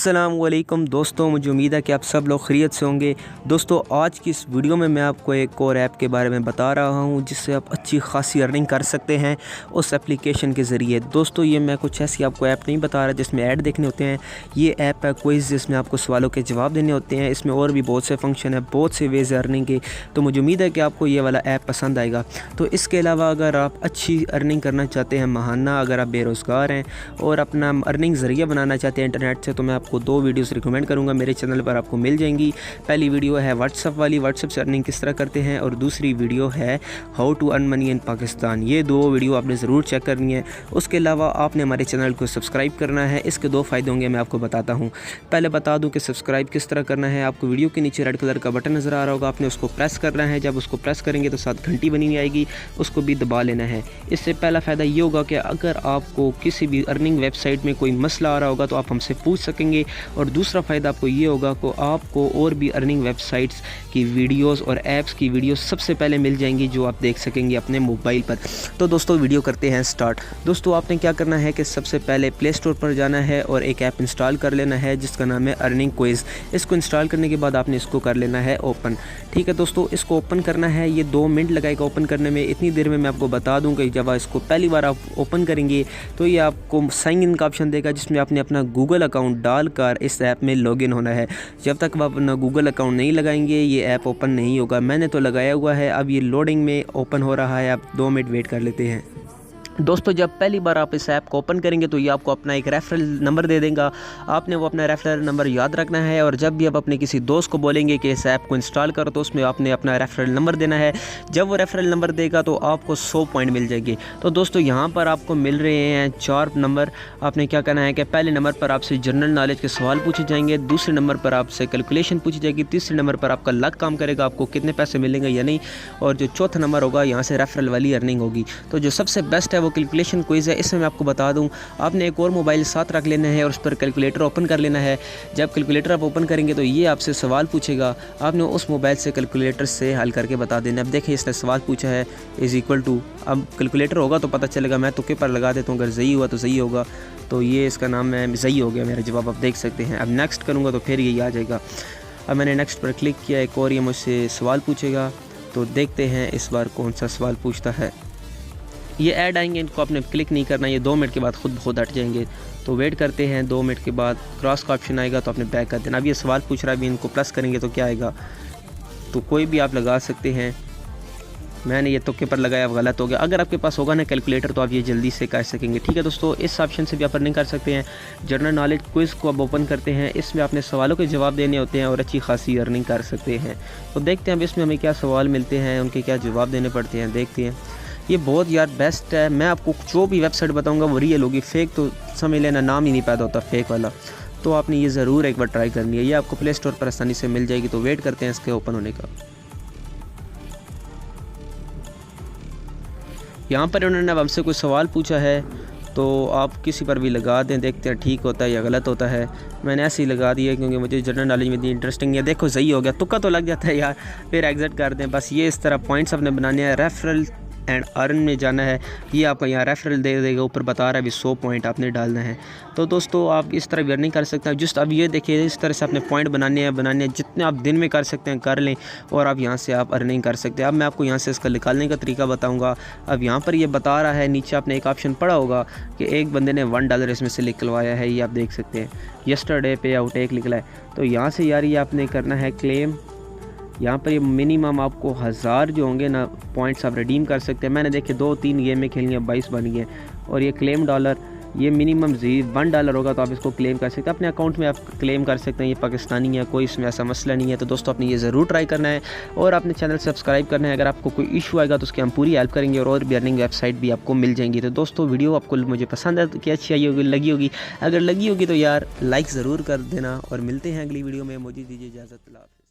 अस्सलामुअलैकुम दोस्तों, मुझे उम्मीद है कि आप सब लोग खैरियत से होंगे। दोस्तों, आज की इस वीडियो में मैं आपको एक और ऐप के बारे में बता रहा हूं जिससे आप अच्छी खासी अर्निंग कर सकते हैं उस एप्लीकेशन के ज़रिए। दोस्तों, ये मैं कुछ ऐसी आपको ऐप नहीं बता रहा जिसमें ऐड देखने होते हैं। ये ऐप है क्विज़, जिसमें आपको सवालों के जवाब देने होते हैं। इसमें और भी बहुत से फंक्शन है, बहुत से वेज़ अर्निंग के। तो मुझे उम्मीद है कि आपको ये वाला ऐप पसंद आएगा। तो इसके अलावा अगर आप अच्छी अर्निंग करना चाहते हैं महाना, अगर आप बेरोज़गार हैं और अपना अर्निंग ज़रिया बनाना चाहते हैं इंटरनेट से, तो मैं आपको दो वीडियोस रिकमेंड करूंगा, मेरे चैनल पर आपको मिल जाएंगी। पहली वीडियो है व्हाट्सअप वाली, व्हाट्सअप से अर्निंग किस तरह करते हैं, और दूसरी वीडियो है how to earn money in Pakistan. ये दो वीडियो आपने ज़रूर चेक करनी है। उसके अलावा आपने हमारे चैनल को सब्सक्राइब करना है। इसके दो फ़ायदे होंगे, मैं आपको बताता हूँ। पहले बता दूँ कि सब्सक्राइब किस तरह करना है। आपको वीडियो के नीचे रेड कलर का बटन नज़र आ रहा होगा, आपने उसको प्रेस करना है। जब उसको प्रेस करेंगे तो साथ घंटी बनी हुई आएगी, उसको भी दबा लेना है। इससे पहला फ़ायदा ये होगा कि अगर आपको किसी भी अर्निंग वेबसाइट में कोई मसला आ रहा होगा तो आप हमसे पूछ सकेंगे। और दूसरा फ़ायदा आपको ये होगा कि आपको और भी अर्निंग वेबसाइट्स की वीडियोस और ऐप्स की वीडियोस सबसे पहले मिल जाएंगी, जो आप देख सकेंगे अपने मोबाइल पर। तो दोस्तों, वीडियो करते हैं स्टार्ट। दोस्तों, आपने क्या करना है कि सबसे पहले प्ले स्टोर पर जाना है और एक ऐप इंस्टॉल कर लेना है जिसका नाम है अर्निंग क्विज़। इसको इंस्टॉल करने के बाद आपने इसको कर लेना है ओपन। ठीक है दोस्तों, इसको ओपन करना है। ये 2 मिनट लगाएगा ओपन करने में। इतनी देर में मैं आपको बता दूँ कि जब इसको पहली बार आप ओपन करेंगे तो ये आपको साइन इन का ऑप्शन देगा, जिसमें आपने अपना गूगल अकाउंट डालकर इस ऐप में लॉगिन होना है। जब तक आप अपना गूगल अकाउंट नहीं लगाएंगे ये ऐप ओपन नहीं होगा। मैंने तो लगाया हुआ है, अब ये लोडिंग में ओपन हो रहा है। आप 2 मिनट वेट कर लेते हैं। दोस्तों, जब पहली बार आप इस ऐप को ओपन करेंगे तो ये आपको अपना एक रेफरल नंबर दे देगा। आपने वो अपना रेफरल नंबर याद रखना है, और जब भी आप अपने किसी दोस्त को बोलेंगे कि इस ऐप को इंस्टॉल करो तो उसमें आपने अपना रेफरल नंबर देना है। जब वो रेफरल नंबर देगा तो आपको 100 पॉइंट मिल जाएगी। तो दोस्तों, यहाँ पर आपको मिल रहे हैं 4 नंबर। आपने क्या करना है कि पहले नंबर पर आपसे जनरल नॉलेज के सवाल पूछे जाएंगे, दूसरे नंबर पर आपसे कैलकुलेशन पूछी जाएगी, तीसरे नंबर पर आपका लक काम करेगा, आपको कितने पैसे मिलेंगे या नहीं, और जो चौथा नंबर होगा यहाँ से रेफरल वाली अर्निंग होगी। तो जो सबसे बेस्ट है वो कैलकुलेशन क्विज़ है। इसमें मैं आपको बता दूं, आपने एक और मोबाइल साथ रख लेना है और उस पर कैलकुलेटर ओपन कर लेना है। जब कैलकुलेटर आप ओपन करेंगे तो ये आपसे सवाल पूछेगा, आपने उस मोबाइल से कैलकुलेटर से हल करके बता देना। अब देखिए, इसने सवाल पूछा है इज़ इक्वल टू। अब कैलकुलेटर होगा तो पता चलेगा, मैं तुक्के पर लगा देता हूँ, अगर सही हुआ तो सही होगा। तो ये इसका नाम है, सही हो गया मेरा जवाब, आप देख सकते हैं। अब नेक्स्ट करूँगा तो फिर यही आ जाएगा। अब मैंने नेक्स्ट पर क्लिक किया, एक और ये मुझसे सवाल पूछेगा। तो देखते हैं इस बार कौन सा सवाल पूछता है। ये ऐड आएंगे, इनको आपने क्लिक नहीं करना, ये 2 मिनट के बाद खुद ब हट जाएंगे। तो वेट करते हैं, 2 मिनट के बाद क्रॉस का ऑप्शन आएगा तो आपने बैक कर देना। अब ये सवाल पूछ रहा है, अभी इनको प्लस करेंगे तो क्या आएगा। तो कोई भी आप लगा सकते हैं। मैंने ये तुक्के पर लगाया, गलत हो गया। अगर आपके पास होगा ना कैलकुलेटर तो आप ये जल्दी से कर सकेंगे। ठीक है दोस्तों, इस ऑप्शन से भी आप अर्निंग कर सकते हैं। जनरल नॉलेज क्विज़ को आप ओपन करते हैं, इसमें आपने सवालों के जवाब देने होते हैं और अच्छी खासी अर्निंग कर सकते हैं। तो देखते हैं अब इसमें हमें क्या सवाल मिलते हैं, उनके क्या जवाब देने पड़ते हैं, देखते हैं। ये बहुत यार बेस्ट है। मैं आपको जो भी वेबसाइट बताऊंगा वो रियल होगी, फेक तो समझ लेना, नाम ही नहीं पैदा होता फेक वाला। तो आपने ये ज़रूर एक बार ट्राई करनी है। ये आपको प्ले स्टोर पर आसानी से मिल जाएगी। तो वेट करते हैं इसके ओपन होने का। यहाँ पर उन्होंने अब हमसे कोई सवाल पूछा है, तो आप किसी पर भी लगा दें, देखते हैं ठीक होता है या गलत होता है। मैंने ऐसे ही लगा दिया क्योंकि मुझे जनरल नॉलेज में इतनी इंटरेस्टिंग है। देखो सही हो गया, तुक्का तो लग जाता है यार, फिर एग्जिट कर दें। बस ये इस तरह पॉइंट्स अपने बनाने हैं। रेफरल एंड अर्न में जाना है, ये आपका यहाँ रेफरल दे देगा, ऊपर बता रहा है अभी 100 पॉइंट आपने डालना है। तो दोस्तों, आप इस तरह भी अर्निंग कर सकते हैं। जस्ट अब ये देखिए, इस तरह से आपने पॉइंट बनाने हैं, जितने आप दिन में कर सकते हैं कर लें, और आप यहाँ से आप अर्निंग कर सकते हैं। अब मैं आपको यहाँ से इसका निकालने का तरीका बताऊँगा। अब यहाँ पर ये बता रहा है, नीचे आपने एक ऑप्शन पढ़ा होगा कि एक बंदे ने $1 इसमें से निकलवाया है, ये आप देख सकते हैं। यस्टरडे पे आउट एक निकला है। तो यहाँ से यार ये आपने करना है क्लेम। यहाँ पर ये मिनिमम आपको 1000 जो होंगे ना पॉइंट्स आप रिडीम कर सकते हैं। मैंने देखे 2-3 गेम में खेल गए, 22 बन गए। और ये क्लेम डॉलर, ये मिनिमम $1 होगा तो आप इसको क्लेम कर सकते हैं। अपने अकाउंट में आप क्लेम कर सकते हैं। ये पाकिस्तानी है, कोई इसमें ऐसा मसला नहीं है। तो दोस्तों, आपने ये ज़रूर ट्राई करना है और अपने चैनल सब्सक्राइब करना है। अगर आपको कोई इशू आएगा तो उसकी हम पूरी हेल्प करेंगे, और भी अर्निंग वेबसाइट भी आपको मिल जाएंगी। तो दोस्तों, वीडियो आपको मुझे पसंद है कि अच्छी आई होगी, लगी होगी। अगर लगी होगी तो यार लाइक ज़रूर कर देना, और मिलते हैं अगली वीडियो में। मुझे दीजिए इजाज़त।